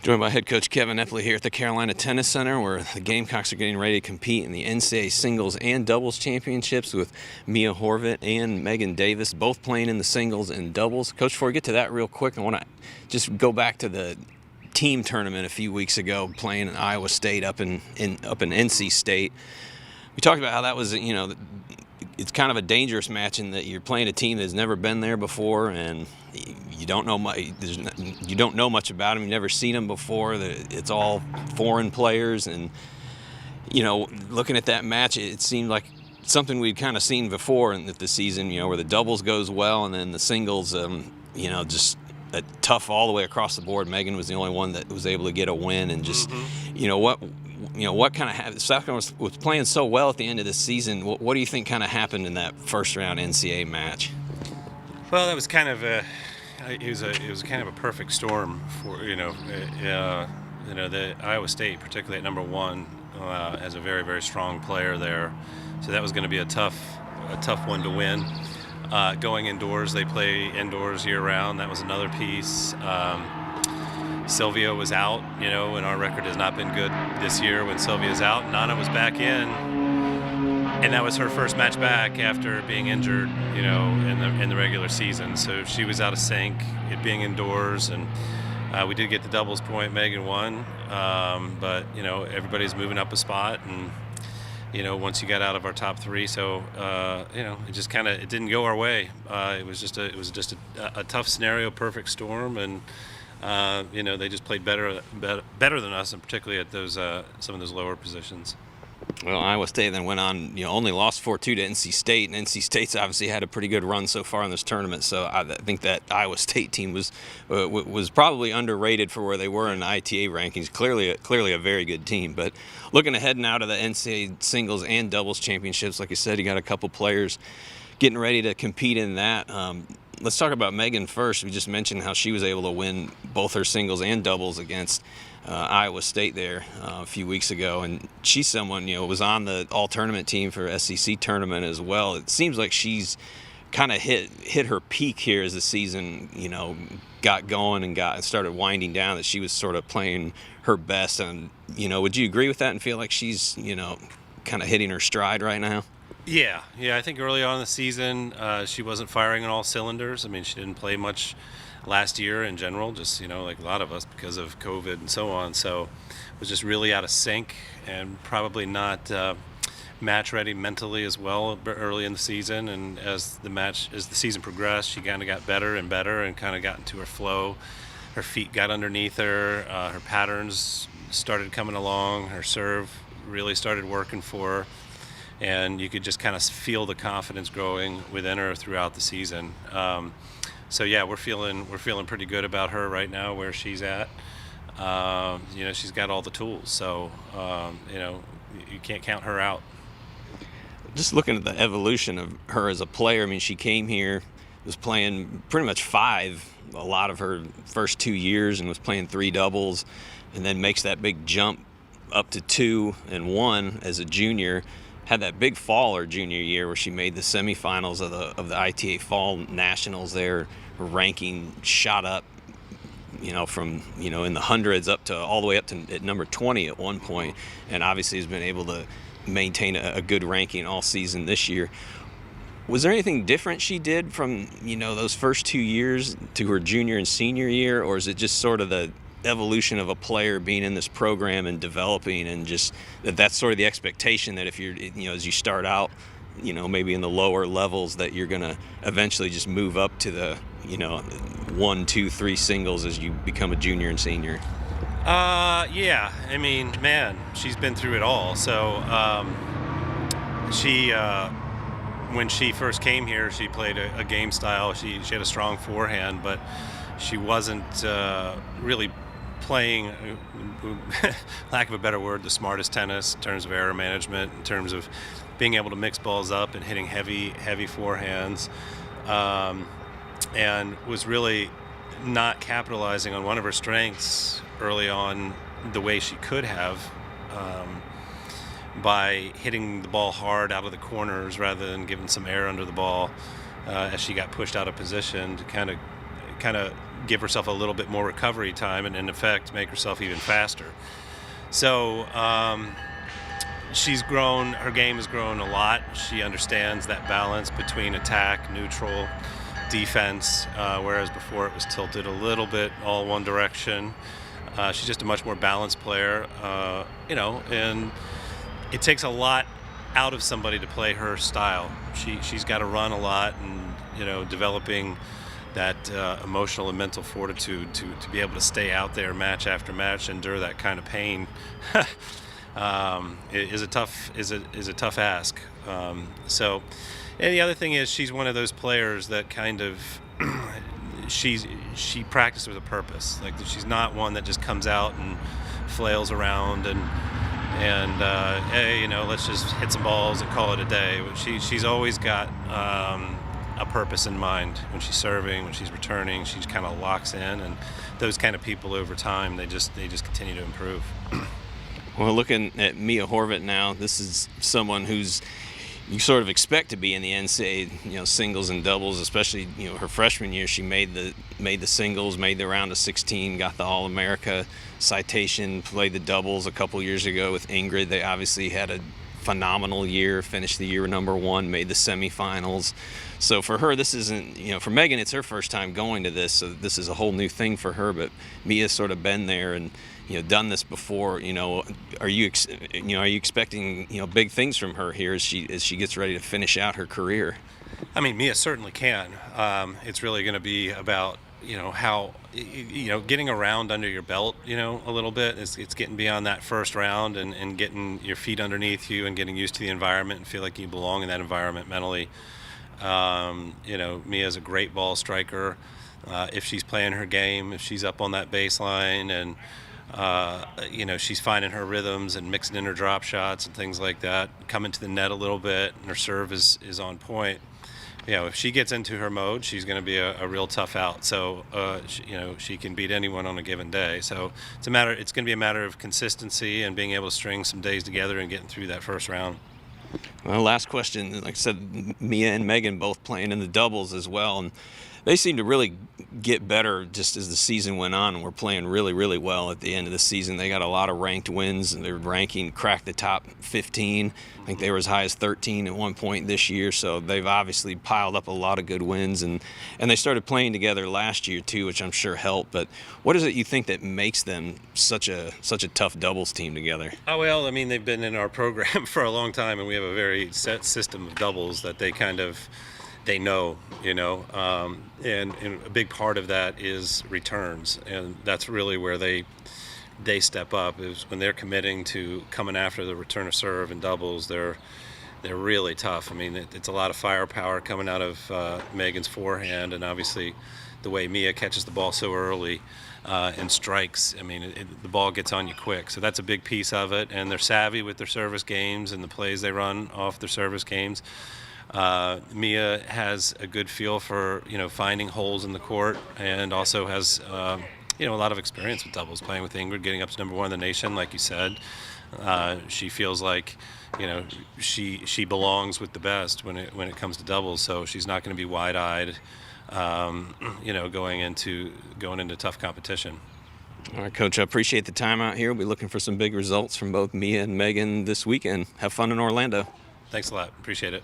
Joined by head coach Kevin Epley here at the Carolina Tennis Center, where the Gamecocks are getting ready to compete in the Ncaa singles and doubles championships with Mia Horvit and Megan Davis, both playing in the singles and doubles. Coach, before we get to that real quick, I want to just go back to the team tournament a few weeks ago, playing in Iowa State up in NC State. We talked about how that was, it's kind of a dangerous match in that you're playing a team that's never been there before, and you don't know much about them. You've never seen them before. It's all foreign players, and looking at that match, it seemed like something we'd kind of seen before in the season. Where the doubles goes well, and then the singles, just tough all the way across the board. Megan was the only one that was able to get a win, and just what kind of South Carolina was playing so well at the end of the season. What do you think kind of happened in that first round NCAA match? Well, that was kind of it was kind of a perfect storm for the Iowa State, particularly at number one, has a very, very strong player there, so that was going to be a tough one to win. Going indoors, they play indoors year round. That was another piece. Sylvia was out, and our record has not been good this year when Sylvia's out. Ncaa was back in, and that was her first match back after being injured, in the regular season. So she was out of sync, it being indoors, and we did get the doubles point. Megan won, but everybody's moving up a spot, and once you got out of our top three, so it just it didn't go our way. It was just a tough scenario, perfect storm, and they just played better than us, and particularly at those some of those lower positions. Well, Iowa State then went on, only lost 4-2 to NC State, and NC State's obviously had a pretty good run so far in this tournament. So I think that Iowa State team was probably underrated for where they were in the ITA rankings. Clearly a very good team. But looking ahead now to the NCAA singles and doubles championships, like you said, you got a couple players getting ready to compete in that. Let's talk about Megan first. We just mentioned how she was able to win both her singles and doubles against Iowa State there a few weeks ago, and she's someone was on the all-tournament team for SEC tournament as well. It seems like she's kind of hit her peak here as the season got going and started winding down, that she was sort of playing her best. And would you agree with that and feel like she's kind of hitting her stride right now? Yeah, I think early on in the season, she wasn't firing on all cylinders. I mean, she didn't play much last year in general, just, like a lot of us because of COVID and so on. So it was just really out of sync and probably not match ready mentally as well early in the season. And as the season progressed, she kind of got better and better and kind of got into her flow. Her feet got underneath her. Her patterns started coming along. Her serve really started working for her. And you could just kind of feel the confidence growing within her throughout the season. So yeah, we're feeling pretty good about her right now where she's at. She's got all the tools, so you can't count her out. Just looking at the evolution of her as a player, I mean, she came here, was playing pretty much five a lot of her first 2 years, and was playing three doubles, and then makes that big jump up to 2 and 1 as a junior. Had that big fall her junior year where she made the semifinals of the ITA Fall Nationals there. Her ranking shot up, from in the hundreds up to all the way up to at number 20 at one point, and obviously has been able to maintain a good ranking all season this year. Was there anything different she did from those first 2 years to her junior and senior year, or is it just sort of the evolution of a player being in this program and developing, and just that's sort of the expectation that if you're as you start out maybe in the lower levels, that you're gonna eventually just move up to the 1, 2, 3 singles as you become a junior and senior? Yeah, I mean, man, she's been through it all. So she when she first came here, she played a game style. She had a strong forehand, but she wasn't really playing, lack of a better word, the smartest tennis in terms of error management, in terms of being able to mix balls up and hitting heavy forehands, and was really not capitalizing on one of her strengths early on the way she could have, by hitting the ball hard out of the corners rather than giving some air under the ball as she got pushed out of position to kind of give herself a little bit more recovery time and in effect make herself even faster. So she's grown, her game has grown a lot. She understands that balance between attack, neutral, defense, whereas before it was tilted a little bit all one direction. She's just a much more balanced player, and it takes a lot out of somebody to play her style. She's got to run a lot, and developing that emotional and mental fortitude to be able to stay out there match after match, endure that kind of pain, is a tough ask. And the other thing is she's one of those players that kind of she practices with a purpose. Like, she's not one that just comes out and flails around and hey, let's just hit some balls and call it a day. She's always got a purpose in mind. When she's serving, when she's returning, she kind of locks in, and those kind of people over time, they just continue to improve. Well, looking at Mia Horvit now, this is someone who's you sort of expect to be in the Ncaa, singles and doubles, especially, her freshman year. She made the singles, made the round of 16, got the All-America citation, played the doubles a couple years ago with Ingrid. They obviously had a phenomenal year, finished the year #1, made the semifinals. So for her, this isn't, for Megan, it's her first time going to this, so this is a whole new thing for her. But Mia's sort of been there and done this before. Are you expecting big things from her here as she gets ready to finish out her career? I mean, Mia certainly can. It's really going to be about how getting around under your belt a little bit. It's getting beyond that first round and getting your feet underneath you and getting used to the environment and feel like you belong in that environment mentally. Mia's a great ball striker. If she's playing her game, if she's up on that baseline and she's finding her rhythms and mixing in her drop shots and things like that, coming to the net a little bit, and her serve is on point. If she gets into her mode, she's going to be a real tough out. So, she can beat anyone on a given day. So it's going to be a matter of consistency and being able to string some days together and getting through that first round. Well, last question. Like I said, Mia and Megan both playing in the doubles as well, and they seem to really get better just as the season went on, and were playing really, really well at the end of the season. They got a lot of ranked wins, and their ranking cracked the top 15. I think they were as high as 13 at one point this year, so they've obviously piled up a lot of good wins, and they started playing together last year too, which I'm sure helped. But what is it you think that makes them such a tough doubles team together? Oh, well, I mean, they've been in our program for a long time, and we have a very set system of doubles that they know, and a big part of that is returns, and that's really where they step up, is when they're committing to coming after the return of serve and doubles. They're really tough. I mean, it's a lot of firepower coming out of Megan's forehand, and obviously the way Mia catches the ball so early and strikes. I mean, the ball gets on you quick, so that's a big piece of it. And they're savvy with their service games and the plays they run off their service games. Mia has a good feel for finding holes in the court, and also has a lot of experience with doubles, playing with Ingrid, getting up to #1 in the nation, like you said. She feels like she belongs with the best when it comes to doubles, so she's not going to be wide-eyed going into tough competition. All right, Coach, I appreciate the time out here. We'll be looking for some big results from both Mia and Megan this weekend. Have fun in Orlando. Thanks a lot. Appreciate it.